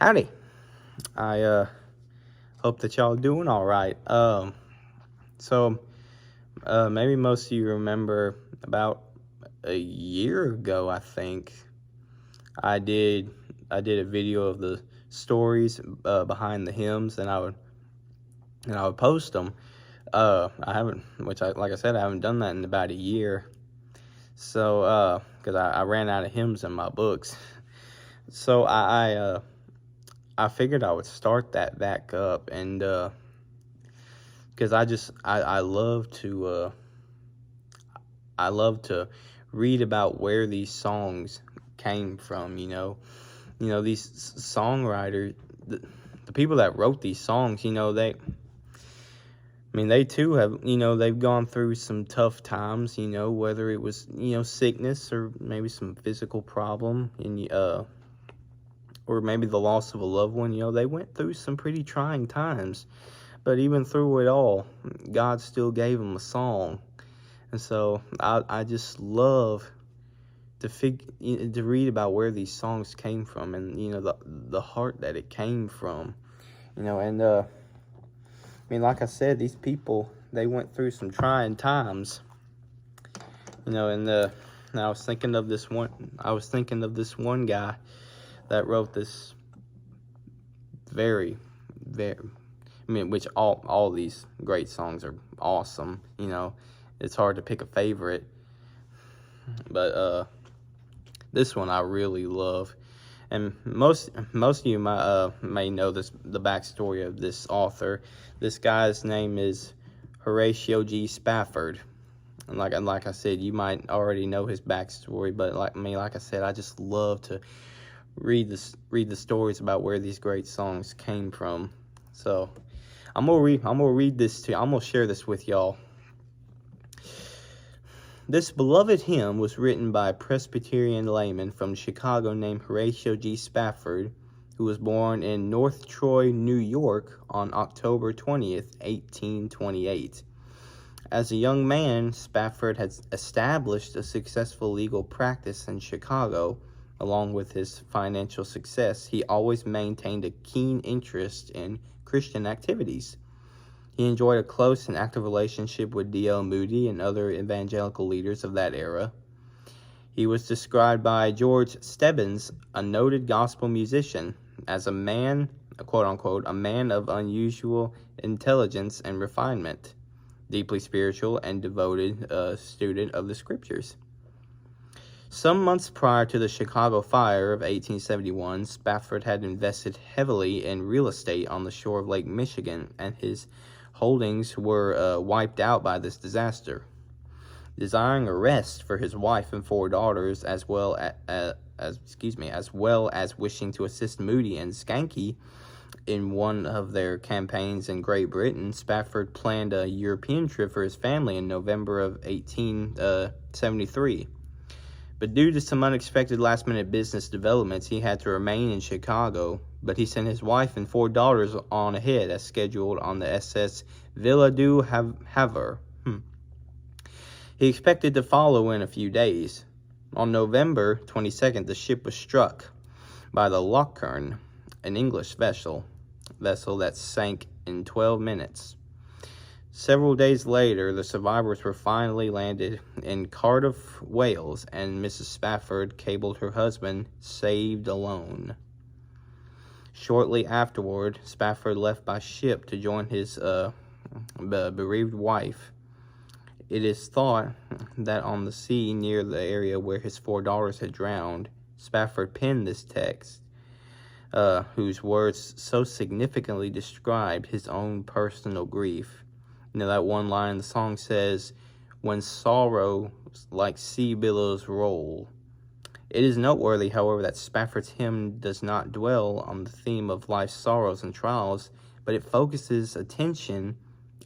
Howdy. I hope that y'all doing all right. So maybe most of you remember about a year ago, I think I did I did a video of the stories behind the hymns, and I would post them. I haven't, like I said, I haven't done that in about a year. So because I ran out of hymns in my books, so I figured I would start that back up, and because I love to read about where these songs came from. These songwriters, the people that wrote these songs. They too have, they've gone through some tough times. Whether it was sickness or maybe some physical problem, and or maybe the loss of a loved one. They went through some pretty trying times. But even through it all, God still gave them a song. And so I just love to read about where these songs came from, and the heart that it came from. And like I said, these people, they went through some trying times. And I was thinking of this one guy that wrote this very, very, which all these great songs are awesome. It's hard to pick a favorite, but this one I really love. And most of you may know the backstory of this author. This guy's name is Horatio G. Spafford. And like I said, you might already know his backstory, but like I said, I just love to read the stories about where these great songs came from. So I'm gonna read this to you. I'm gonna share this with y'all. This beloved hymn was written by a Presbyterian layman from Chicago named Horatio G. Spafford, who was born in North Troy, New York on October 20th, 1828. As a young man, Spafford had established a successful legal practice in Chicago. Along with his financial success, he always maintained a keen interest in Christian activities. He enjoyed a close and active relationship with D.L. Moody and other evangelical leaders of that era. He was described by George Stebbins, a noted gospel musician, as a man, quote-unquote, a man of unusual intelligence and refinement, deeply spiritual and devoted student of the scriptures. Some months prior to the Chicago fire of 1871, Spafford had invested heavily in real estate on the shore of Lake Michigan, and his holdings were wiped out by this disaster. Desiring a rest for his wife and 4 daughters, as well as wishing to assist Moody and Skanke in one of their campaigns in Great Britain, Spafford planned a European trip for his family in November of 1873. But due to some unexpected last-minute business developments, he had to remain in Chicago. But he sent his wife and 4 daughters on ahead as scheduled on the SS Villa du Havre. He expected to follow in a few days. On November 22nd, the ship was struck by the Lochern, an English vessel that sank in 12 minutes. Several days later, the survivors were finally landed in Cardiff, Wales, and Mrs. Spafford cabled her husband, saved alone. Shortly afterward, Spafford left by ship to join his bereaved wife. It is thought that on the sea near the area where his 4 daughters had drowned, Spafford penned this text, whose words so significantly described his own personal grief. That one line in the song says, "When sorrow like sea billows roll." It is noteworthy, however, that Spafford's hymn does not dwell on the theme of life's sorrows and trials, but it focuses attention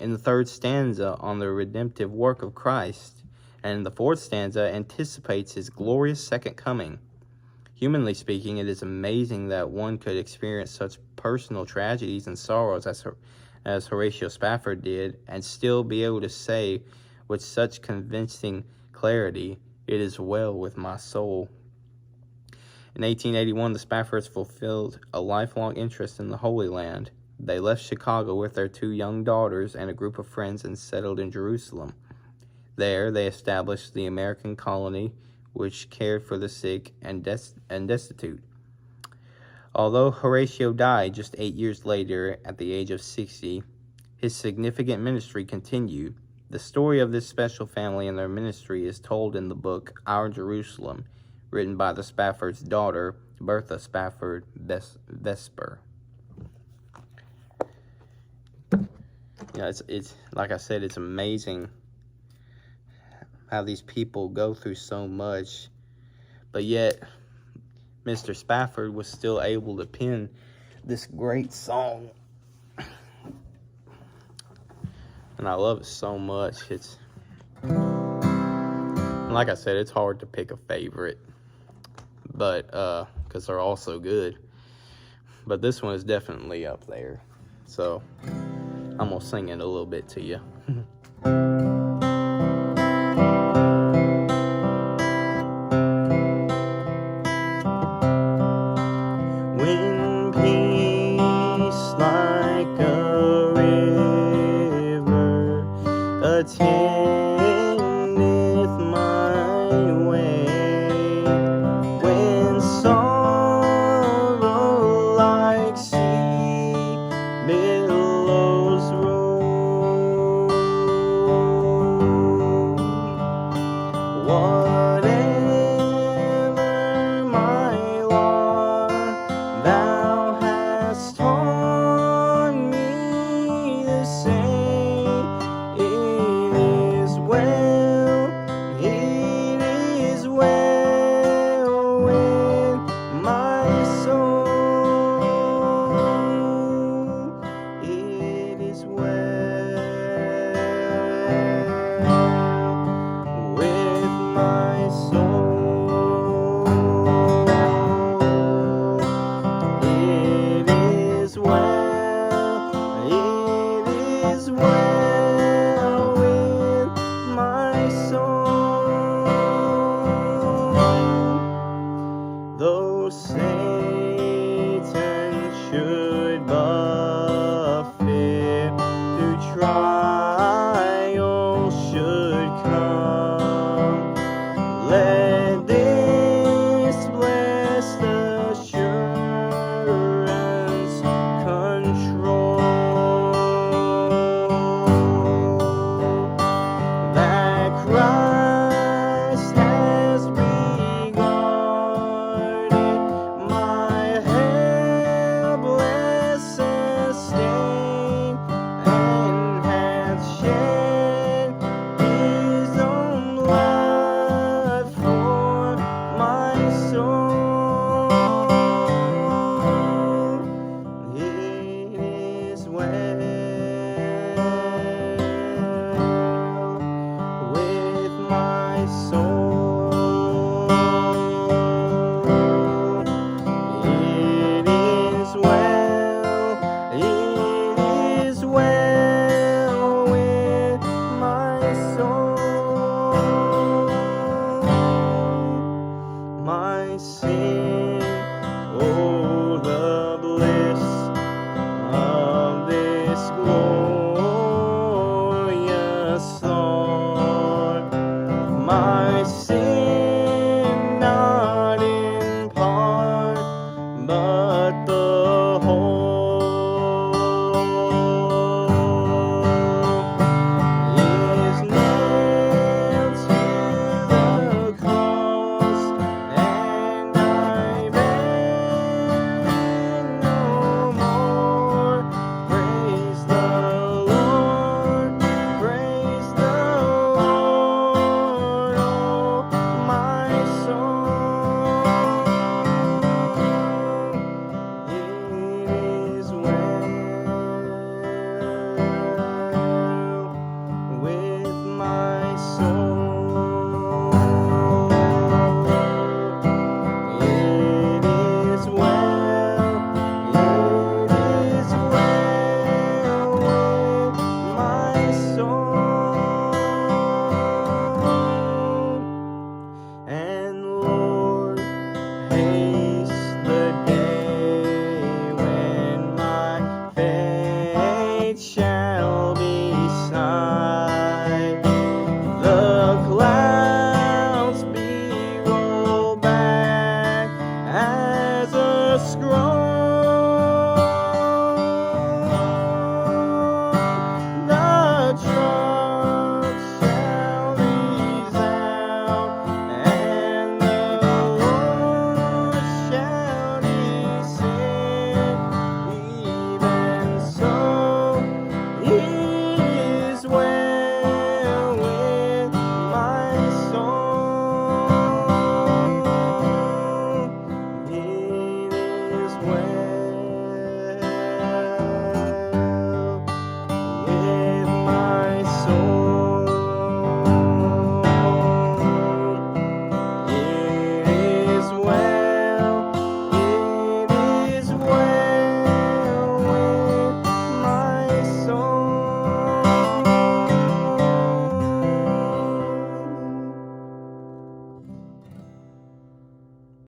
in the 3rd stanza on the redemptive work of Christ, and the 4th stanza anticipates his glorious second coming. Humanly speaking, it is amazing that one could experience such personal tragedies and sorrows as Horatio Spafford did, and still be able to say with such convincing clarity, "It is well with my soul." In 1881, the Spaffords fulfilled a lifelong interest in the Holy Land. They left Chicago with their 2 young daughters and a group of friends and settled in Jerusalem. There, they established the American colony, which cared for the sick and destitute. Although Horatio died just 8 years later at the age of 60, his significant ministry continued. The story of this special family and their ministry is told in the book Our Jerusalem, written by the Spafford's daughter, Bertha Spafford Vesper. It's like I said, it's amazing how these people go through so much, but yet Mr. Spafford was still able to pen this great song, and I love it so much. It's, like I said, it's hard to pick a favorite, but because they're all so good, but this one is definitely up there, so I'm gonna sing it a little bit to you. When peace like a river attendeth my way, when sorrow like sea billows roll, whatever my lot, thou hast taught me to say, it is well with my soul, it is well with my soul, it is well with my soul. Though Satan should buffet, through trial should come, let this blessed assurance control, that Christ has regarded my helpless estate, and hath shed his own blood for my soul. It is well with my soul, it is well with my soul. My sin, oh, the bliss of this glorious thought, my sin not in part, but the whole, is nailed to the cross, and I bear it no more. Praise the Lord, oh my soul, it scroll. The trump shall resound, and the Lord shall descend. Even so, it is well with my soul. It is well.